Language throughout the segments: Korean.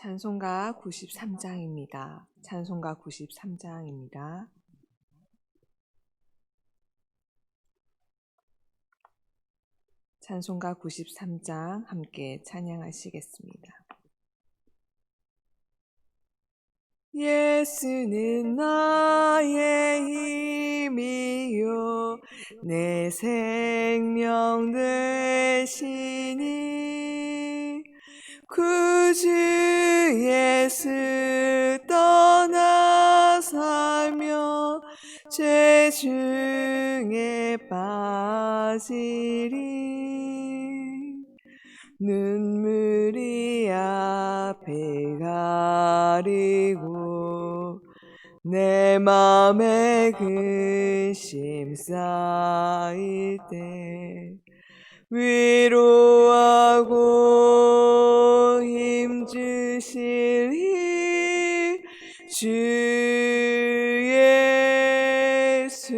찬송가 93장입니다. 찬송가 93장입니다. 찬송가 93장 함께 찬양하시겠습니다. 예수는 나의 힘이요 내 생명 되시니 구주 예수 떠나 살며 죄 중에 빠지리 눈물이 앞을 가리고 내 맘에 근심 쌓일 때 위로하고 힘주시리 주 예수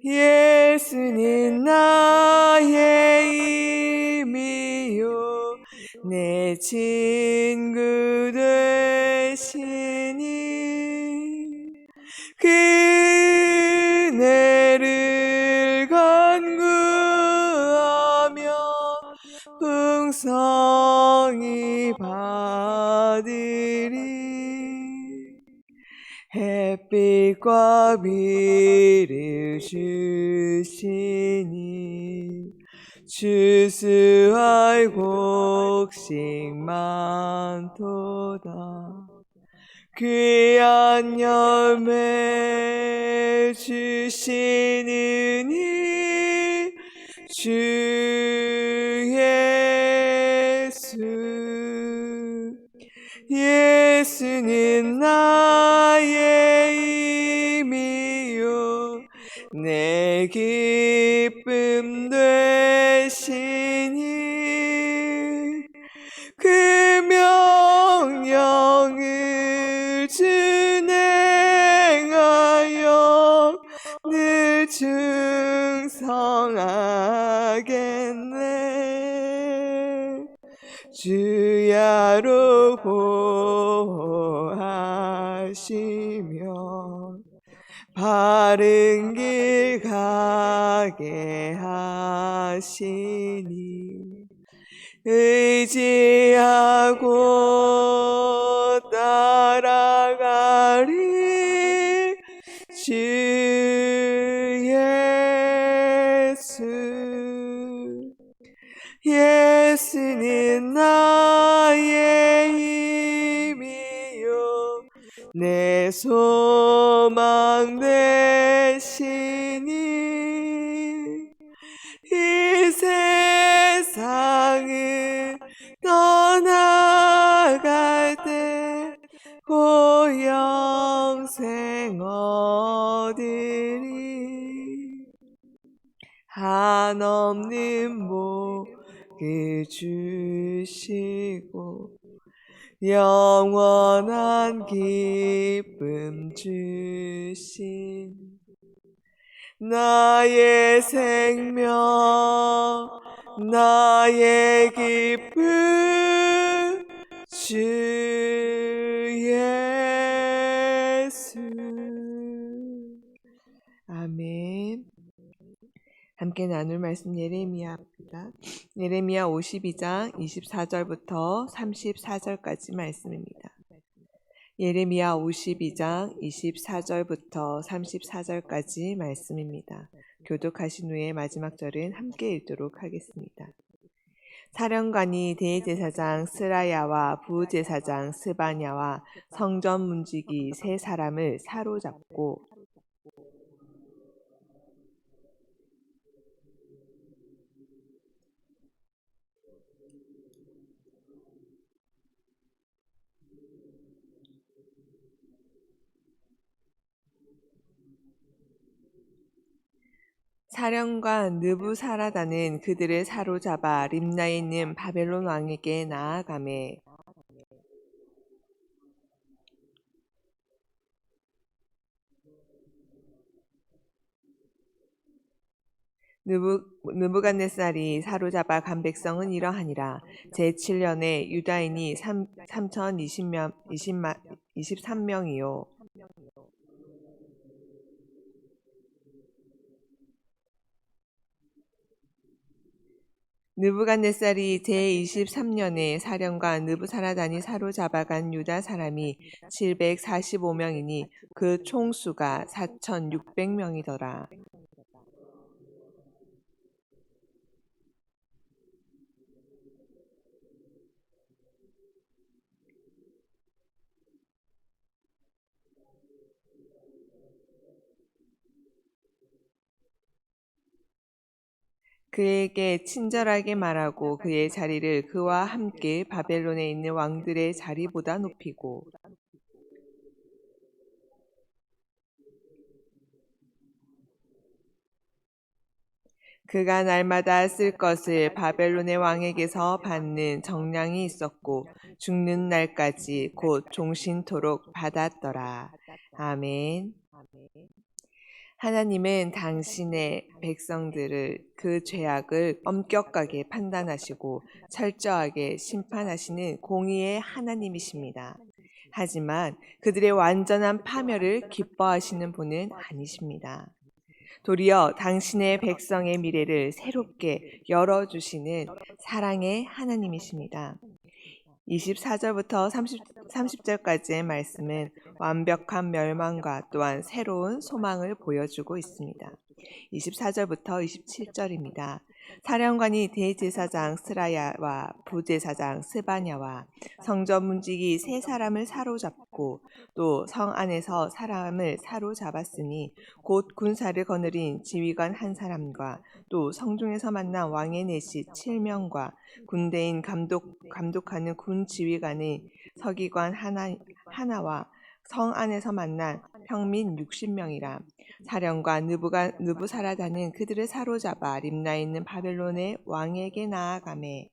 예수는 나의 힘이요 내 친구 되시니 그네를 간구하며 풍성히 받으리 햇빛과 비를 주시니 추수할 곡식 많도다 귀한 열매 주시느니 주 예수 예수는 나의 힘이요 내 기쁨 되시니 그 명령을 준행하여 늘 충성하겠네 주야로 보호하시며 바른 길 가게 하시니 의지하고 따라가리 주 예수 예수는 나의 힘이요 내 소망 되시니 이 세상을 떠나갈 때 영생 얻으리 한없는 복을 주시고 영원한 기쁨 주신 나의 생명 나의 기쁨 주 예수 아멘. 함께 나눌 말씀 예레미야입니다. 예레미야 52장 24절부터 34절까지 말씀입니다. 예레미야 52장 24절부터 34절까지 말씀입니다. 교독하신 후에 마지막 절은 함께 읽도록 하겠습니다. 사령관이 대제사장 스라야와 부제사장 스바냐와 성전 문지기 세 사람을 사로잡고 사령관 느부사라다는 그들을 사로잡아 림나에 있는 바벨론 왕에게 나아가매 느부갓네살이 사로잡아 간 백성은 이러하니라. 제7년에 유다인이 3,023명이요. 느부갓네살이 제23년에 사령관 느부사라단이 사로잡아간 유다 사람이 745명이니 그 총수가 4,600명이더라. 그에게 친절하게 말하고 그의 자리를 그와 함께 바벨론에 있는 왕들의 자리보다 높이고 그가 날마다 쓸 것을 바벨론의 왕에게서 받는 정량이 있었고 죽는 날까지 곧 종신토록 받았더라. 아멘. 하나님은 당신의 백성들을 그 죄악을 엄격하게 판단하시고 철저하게 심판하시는 공의의 하나님이십니다. 하지만 그들의 완전한 파멸을 기뻐하시는 분은 아니십니다. 도리어 당신의 백성의 미래를 새롭게 열어주시는 사랑의 하나님이십니다. 24절부터 30절까지의 말씀은 완벽한 멸망과 또한 새로운 소망을 보여주고 있습니다. 24절부터 27절입니다. 사령관이 대제사장 스라야와 부제사장 스바냐와 성전 문지기 세 사람을 사로잡고 또 성 안에서 사람을 사로잡았으니 곧 군사를 거느린 지휘관 한 사람과 또 성중에서 만난 왕의 내시 7명과 군대인 감독하는 군 지휘관의 서기관 하나와 성 안에서 만난 평민 60명이라. 사령관 느부사라단은 그들을 사로잡아 림나에 있는 바벨론의 왕에게 나아가매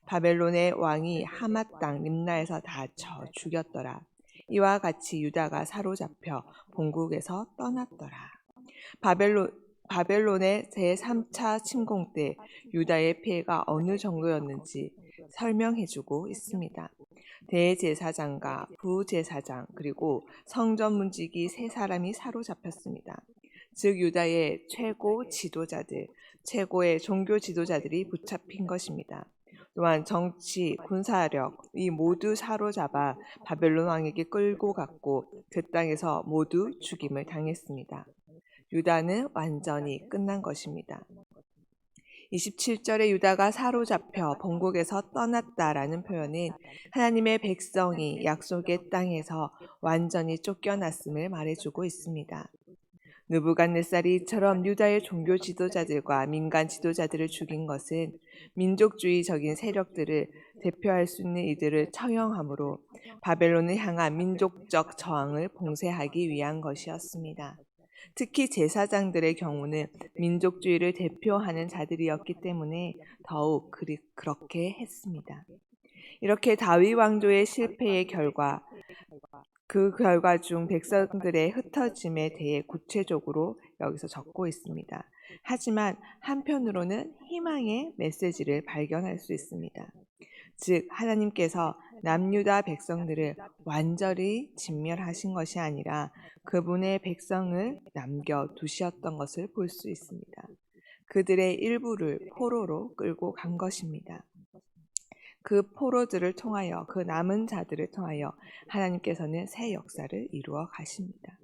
바벨론의 왕이 하맛 땅 림나에서 다쳐 죽였더라. 이와 같이 유다가 사로잡혀 본국에서 떠났더라. 바벨론의 제3차 침공 때 유다의 피해가 어느 정도였는지 설명해주고 있습니다. 대제사장과 부제사장 그리고 성전 문지기 세 사람이 사로잡혔습니다. 즉 유다의 최고 지도자들, 최고의 종교 지도자들이 붙잡힌 것입니다. 또한 정치, 군사력 이 모두 사로잡아 바벨론 왕에게 끌고 갔고 그 땅에서 모두 죽임을 당했습니다. 유다는 완전히 끝난 것입니다. 27절에 유다가 사로잡혀 본국에서 떠났다라는 표현은 하나님의 백성이 약속의 땅에서 완전히 쫓겨났음을 말해주고 있습니다. 느부갓네살이 이처럼 유다의 종교 지도자들과 민간 지도자들을 죽인 것은 민족주의적인 세력들을 대표할 수 있는 이들을 처형함으로 바벨론을 향한 민족적 저항을 봉쇄하기 위한 것이었습니다. 특히 제사장들의 경우는 민족주의를 대표하는 자들이었기 때문에 더욱 그렇게 했습니다. 이렇게 다윗 왕조의 실패의 결과, 그 결과 중 백성들의 흩어짐에 대해 구체적으로 여기서 적고 있습니다. 하지만 한편으로는 희망의 메시지를 발견할 수 있습니다. 즉 하나님께서 남유다 백성들을 완전히 진멸하신 것이 아니라 그분의 백성을 남겨두셨던 것을 볼 수 있습니다. 그들의 일부를 포로로 끌고 간 것입니다. 그 포로들을 통하여 그 남은 자들을 통하여 하나님께서는 새 역사를 이루어 가십니다.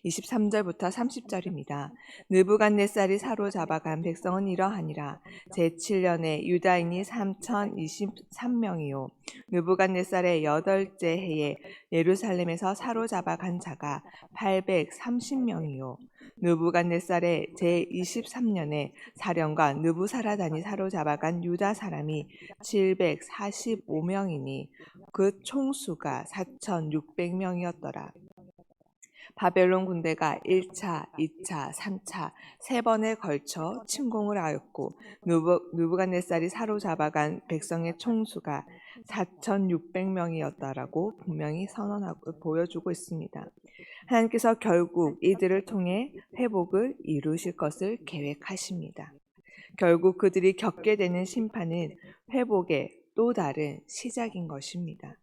23절부터 30절입니다. 느부갓네살이 사로잡아간 백성은 이러하니라. 제7년에 유다인이 3,023명이요. 느부갓네살의 8째 해에 예루살렘에서 사로잡아간 자가 830명이요. 느부갓네살의 제23년에 사령관 느부사라단이 사로잡아간 유다 사람이 745명이니 그 총수가 4,600명이었더라. 바벨론 군대가 1차, 2차, 3차, 3번에 걸쳐 침공을 하였고 느부갓네살이 사로잡아간 백성의 총수가 4,600명이었다라고 분명히 보여주고 있습니다. 하나님께서 결국 이들을 통해 회복을 이루실 것을 계획하십니다. 결국 그들이 겪게 되는 심판은 회복의 또 다른 시작인 것입니다.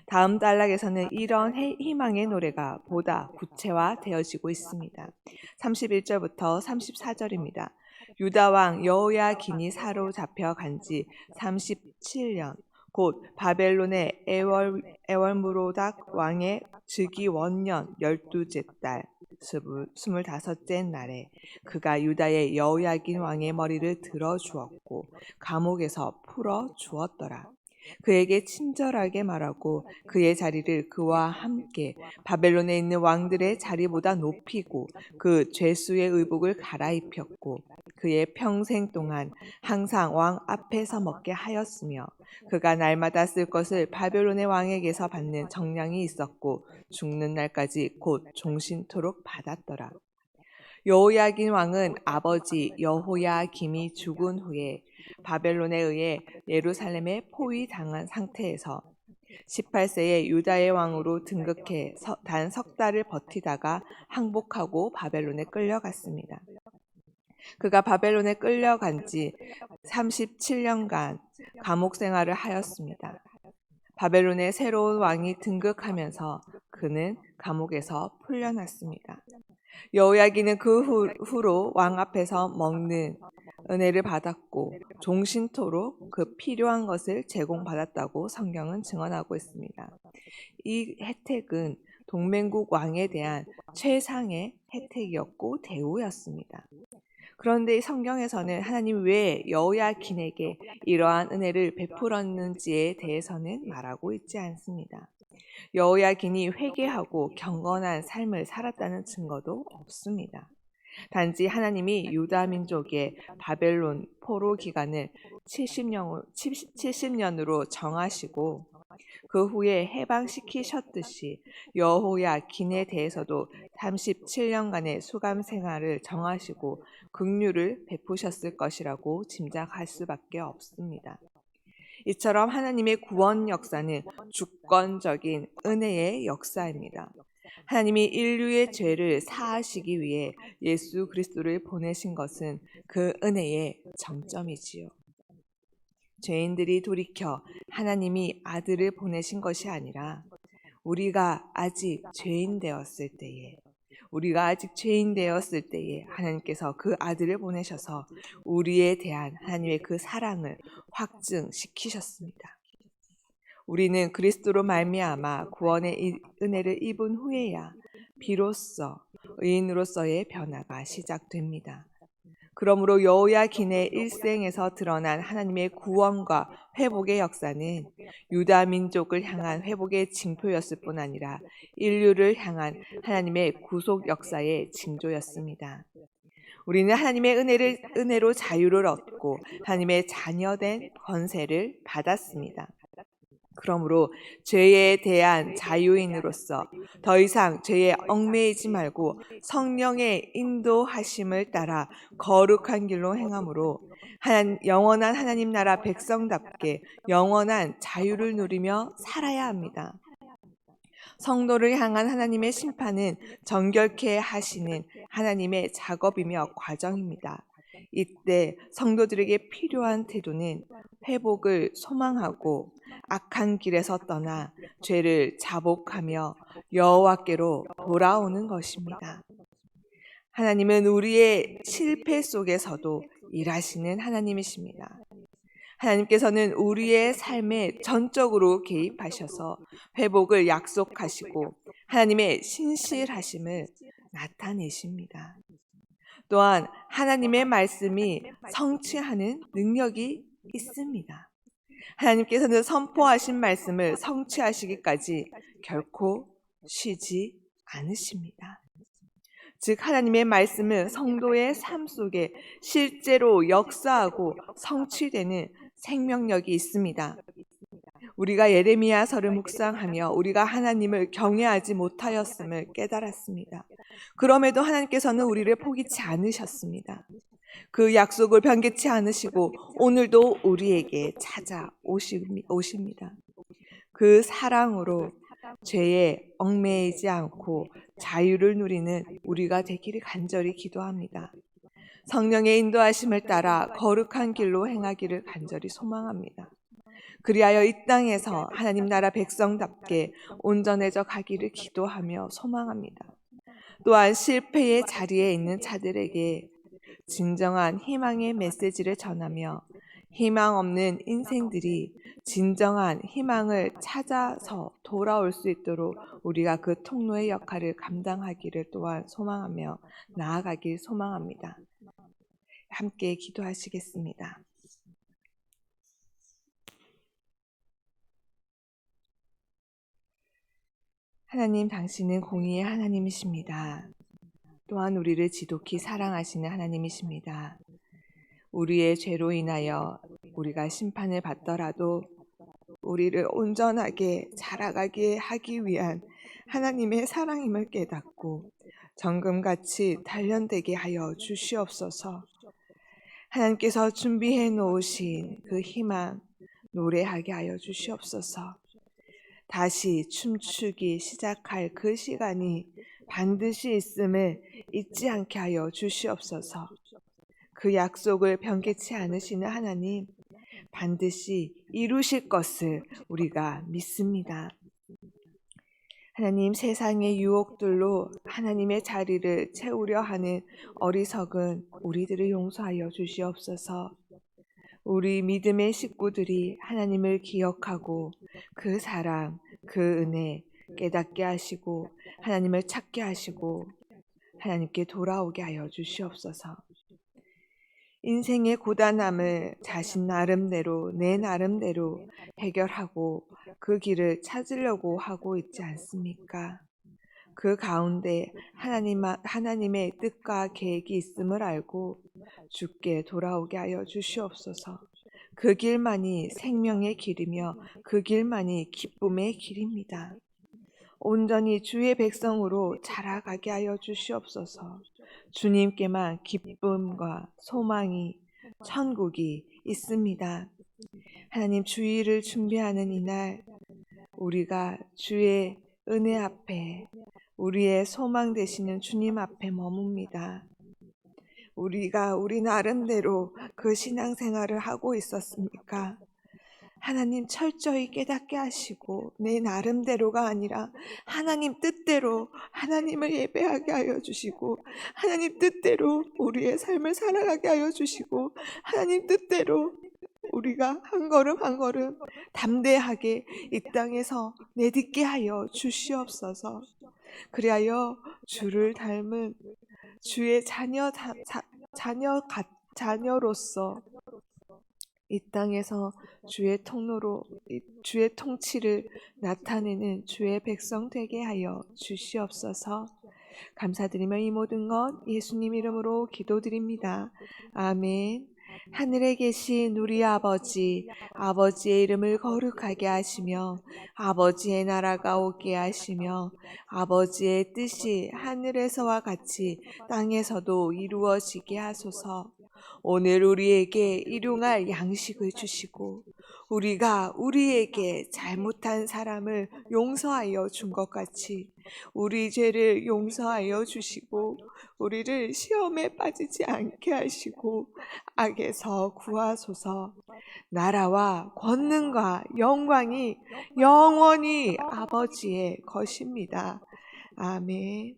다음 단락에서는 이런 희망의 노래가 보다 구체화되어지고 있습니다. 31절부터 34절입니다. 유다 왕 여호야긴이 사로잡혀 간 지 37년, 곧 바벨론의 에월무로닥 왕의 즉위 원년 12째 달 25째 날에 그가 유다의 여호야긴 왕의 머리를 들어주었고 감옥에서 풀어주었더라. 그에게 친절하게 말하고 그의 자리를 그와 함께 바벨론에 있는 왕들의 자리보다 높이고 그 죄수의 의복을 갈아입혔고 그의 평생 동안 항상 왕 앞에서 먹게 하였으며 그가 날마다 쓸 것을 바벨론의 왕에게서 받는 정량이 있었고 죽는 날까지 곧 종신토록 받았더라. 여호야긴 왕은 아버지 여호야김이 죽은 후에 바벨론에 의해 예루살렘에 포위당한 상태에서 18세에 유다의 왕으로 등극해 단 석 달을 버티다가 항복하고 바벨론에 끌려갔습니다. 그가 바벨론에 끌려간 지 37년간 감옥 생활을 하였습니다. 바벨론의 새로운 왕이 등극하면서 그는 감옥에서 풀려났습니다. 여호야긴은 그 후로 왕 앞에서 먹는 은혜를 받았고 종신토록 그 필요한 것을 제공받았다고 성경은 증언하고 있습니다. 이 혜택은 동맹국 왕에 대한 최상의 혜택이었고 대우였습니다. 그런데 성경에서는 하나님 왜 여호야긴에게 이러한 은혜를 베풀었는지에 대해서는 말하고 있지 않습니다. 여호야긴이 회개하고 경건한 삶을 살았다는 증거도 없습니다. 단지 하나님이 유다 민족의 바벨론 포로 기간을 70년으로 정하시고 그 후에 해방시키셨듯이 여호야긴에 대해서도 37년간의 수감 생활을 정하시고 긍휼을 베푸셨을 것이라고 짐작할 수밖에 없습니다. 이처럼 하나님의 구원 역사는 주권적인 은혜의 역사입니다. 하나님이 인류의 죄를 사하시기 위해 예수 그리스도를 보내신 것은 그 은혜의 정점이지요. 죄인들이 돌이켜 하나님이 아들을 보내신 것이 아니라 우리가 아직 죄인 되었을 때에 하나님께서 그 아들을 보내셔서 우리에 대한 하나님의 그 사랑을 확증시키셨습니다. 우리는 그리스도로 말미암아 구원의 은혜를 입은 후에야 비로소 의인으로서의 변화가 시작됩니다. 그러므로 여호야긴의 일생에서 드러난 하나님의 구원과 회복의 역사는 유다 민족을 향한 회복의 징표였을 뿐 아니라 인류를 향한 하나님의 구속 역사의 징조였습니다. 우리는 하나님의 은혜로 자유를 얻고 하나님의 자녀된 권세를 받았습니다. 그러므로 죄에 대한 자유인으로서 더 이상 죄에 얽매이지 말고 성령의 인도하심을 따라 거룩한 길로 행함으로 영원한 하나님 나라 백성답게 영원한 자유를 누리며 살아야 합니다. 성도를 향한 하나님의 심판은 정결케 하시는 하나님의 작업이며 과정입니다. 이때 성도들에게 필요한 태도는 회복을 소망하고 악한 길에서 떠나 죄를 자복하며 여호와께로 돌아오는 것입니다. 하나님은 우리의 실패 속에서도 일하시는 하나님이십니다. 하나님께서는 우리의 삶에 전적으로 개입하셔서 회복을 약속하시고 하나님의 신실하심을 나타내십니다. 또한 하나님의 말씀이 성취하는 능력이 있습니다. 하나님께서는 선포하신 말씀을 성취하시기까지 결코 쉬지 않으십니다. 즉 하나님의 말씀은 성도의 삶 속에 실제로 역사하고 성취되는 생명력이 있습니다. 우리가 예레미야서를 묵상하며 우리가 하나님을 경외하지 못하였음을 깨달았습니다. 그럼에도 하나님께서는 우리를 포기치 않으셨습니다. 그 약속을 변개치 않으시고 오늘도 우리에게 찾아오십니다. 그 사랑으로 죄에 얽매이지 않고 자유를 누리는 우리가 되기를 간절히 기도합니다. 성령의 인도하심을 따라 거룩한 길로 행하기를 간절히 소망합니다. 그리하여 이 땅에서 하나님 나라 백성답게 온전해져 가기를 기도하며 소망합니다. 또한 실패의 자리에 있는 자들에게 진정한 희망의 메시지를 전하며 희망 없는 인생들이 진정한 희망을 찾아서 돌아올 수 있도록 우리가 그 통로의 역할을 감당하기를 또한 소망하며 나아가길 소망합니다. 함께 기도하시겠습니다. 하나님, 당신은 공의의 하나님이십니다. 또한 우리를 지독히 사랑하시는 하나님이십니다. 우리의 죄로 인하여 우리가 심판을 받더라도 우리를 온전하게 자라가게 하기 위한 하나님의 사랑임을 깨닫고 정금같이 단련되게 하여 주시옵소서. 하나님께서 준비해 놓으신 그 희망 노래하게 하여 주시옵소서. 다시 춤추기 시작할 그 시간이 반드시 있음을 잊지 않게 하여 주시옵소서. 그 약속을 변개치 않으시는 하나님, 반드시 이루실 것을 우리가 믿습니다. 하나님, 세상의 유혹들로 하나님의 자리를 채우려 하는 어리석은 우리들을 용서하여 주시옵소서. 우리 믿음의 식구들이 하나님을 기억하고 그 사랑, 그 은혜 깨닫게 하시고 하나님을 찾게 하시고 하나님께 돌아오게 하여 주시옵소서. 인생의 고단함을 자신 나름대로 내 나름대로 해결하고 그 길을 찾으려고 하고 있지 않습니까? 그 가운데 하나님의 뜻과 계획이 있음을 알고 주께 돌아오게 하여 주시옵소서. 그 길만이 생명의 길이며 그 길만이 기쁨의 길입니다. 온전히 주의 백성으로 자라가게 하여 주시옵소서. 주님께만 기쁨과 소망이, 천국이 있습니다. 하나님, 주일을 준비하는 이날 우리가 주의 은혜 앞에 우리의 소망 되시는 주님 앞에 머뭅니다. 우리가 우리 나름대로 그 신앙생활을 하고 있었습니까? 하나님 철저히 깨닫게 하시고 내 나름대로가 아니라 하나님 뜻대로 하나님을 예배하게 하여 주시고 하나님 뜻대로 우리의 삶을 살아가게 하여 주시고 하나님 뜻대로 우리가 한 걸음 한 걸음 담대하게 이 땅에서 내딛게 하여 주시옵소서. 그리하여 주를 닮은 주의 자녀로서 이 땅에서 주의 통로로 주의 통치를 나타내는 주의 백성 되게 하여 주시옵소서. 감사드리며 이 모든 것 예수님 이름으로 기도드립니다. 아멘. 하늘에 계신 우리 아버지, 아버지의 이름을 거룩하게 하시며 아버지의 나라가 오게 하시며 아버지의 뜻이 하늘에서와 같이 땅에서도 이루어지게 하소서. 오늘 우리에게 일용할 양식을 주시고 우리가 우리에게 잘못한 사람을 용서하여 준 것 같이 우리 죄를 용서하여 주시고 우리를 시험에 빠지지 않게 하시고 악에서 구하소서. 나라와 권능과 영광이 영원히 아버지의 것입니다. 아멘.